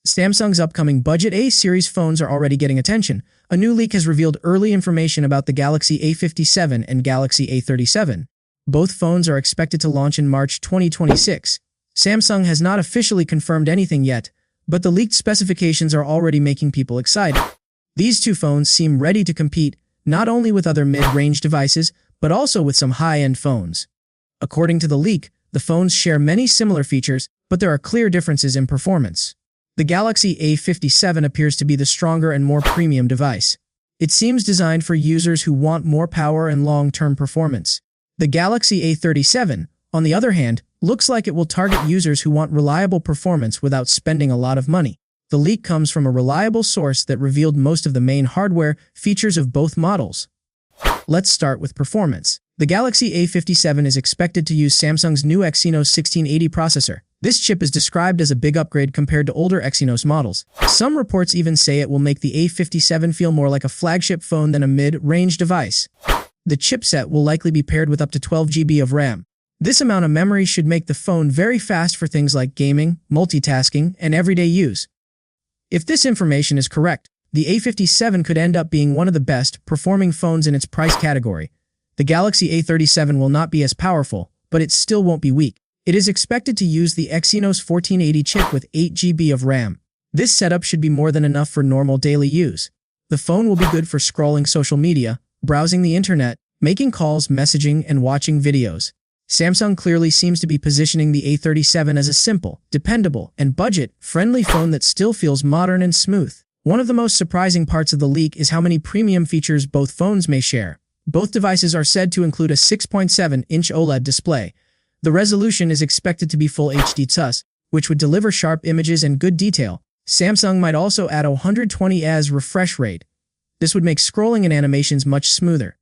Samsung's upcoming budget A series phones are already getting attention. A new leak has revealed early information about the Galaxy A57 and Galaxy A37. Both phones are expected to launch in March 2026. Samsung has not officially confirmed anything yet, but the leaked specifications are already making people excited. These two phones seem ready to compete not only with other mid-range devices, but also with some high-end phones. According to the leak, the phones share many similar features, but there are clear differences in performance. The Galaxy A57 appears to be the stronger and more premium device. It seems designed for users who want more power and long-term performance. The Galaxy A37, on the other hand, looks like it will target users who want reliable performance without spending a lot of money. The leak comes from a reliable source that revealed most of the main hardware features of both models. Let's start with performance. The Galaxy A57 is expected to use Samsung's new Exynos 1680 processor. This chip is described as a big upgrade compared to older Exynos models. Some reports even say it will make the A57 feel more like a flagship phone than a mid-range device. The chipset will likely be paired with up to 12 GB of RAM. This amount of memory should make the phone very fast for things like gaming, multitasking, and everyday use. If this information is correct, the A57 could end up being one of the best performing phones in its price category. The Galaxy A37 will not be as powerful, but it still won't be weak. It is expected to use the Exynos 1480 chip with 8 GB of RAM. This setup should be more than enough for normal daily use. The phone will be good for scrolling social media, browsing the internet, making calls, messaging, and watching videos. Samsung clearly seems to be positioning the A37 as a simple, dependable, and budget-friendly phone that still feels modern and smooth. One of the most surprising parts of the leak is how many premium features both phones may share. Both devices are said to include a 6.7-inch OLED display. The resolution is expected to be Full HD Plus, which would deliver sharp images and good detail. Samsung might also add a 120 Hz refresh rate. This would make scrolling and animations much smoother.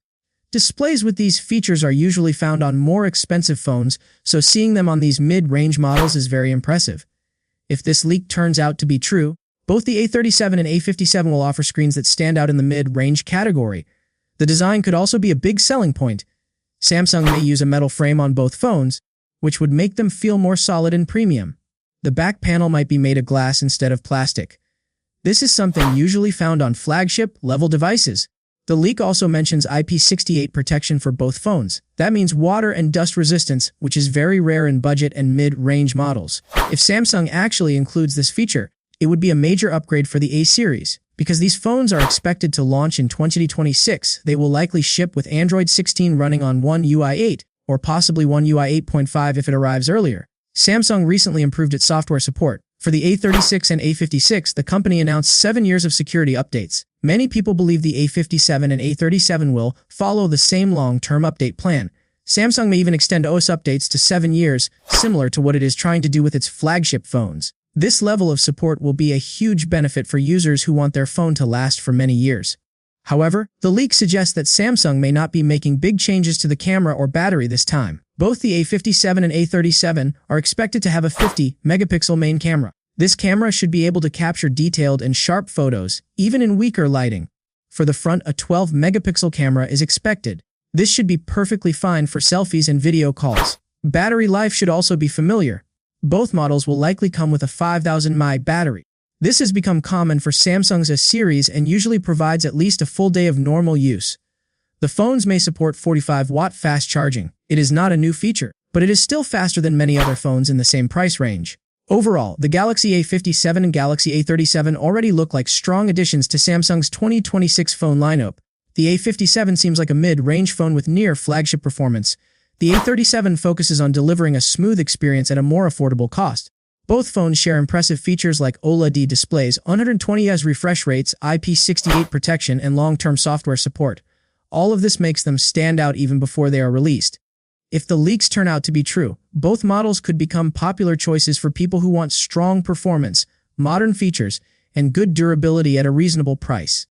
Displays with these features are usually found on more expensive phones, so seeing them on these mid-range models is very impressive. If this leak turns out to be true, both the A37 and A57 will offer screens that stand out in the mid-range category. The design could also be a big selling point. Samsung may use a metal frame on both phones, which would make them feel more solid and premium. The back panel might be made of glass instead of plastic. This is something usually found on flagship-level devices. The leak also mentions IP68 protection for both phones. That means water and dust resistance, which is very rare in budget and mid-range models. If Samsung actually includes this feature, it would be a major upgrade for the A series. Because these phones are expected to launch in 2026, they will likely ship with Android 16 running on One UI 8, or possibly One UI 8.5 if it arrives earlier. Samsung recently improved its software support. For the A36 and A56, the company announced 7 years of security updates. Many people believe the A57 and A37 will follow the same long-term update plan. Samsung may even extend OS updates to 7 years, similar to what it is trying to do with its flagship phones. This level of support will be a huge benefit for users who want their phone to last for many years. However, the leak suggests that Samsung may not be making big changes to the camera or battery this time. Both the A57 and A37 are expected to have a 50-megapixel main camera. This camera should be able to capture detailed and sharp photos, even in weaker lighting. For the front, a 12-megapixel camera is expected. This should be perfectly fine for selfies and video calls. Battery life should also be familiar. Both models will likely come with a 5000 mAh battery. This has become common for Samsung's A series and usually provides at least a full day of normal use. The phones may support 45-watt fast charging. It is not a new feature, but it is still faster than many other phones in the same price range. Overall, the Galaxy A57 and Galaxy A37 already look like strong additions to Samsung's 2026 phone lineup. The A57 seems like a mid-range phone with near-flagship performance. The A37 focuses on delivering a smooth experience at a more affordable cost. Both phones share impressive features like OLED displays, 120 Hz refresh rates, IP68 protection, and long-term software support. All of this makes them stand out even before they are released. If the leaks turn out to be true, both models could become popular choices for people who want strong performance, modern features, and good durability at a reasonable price.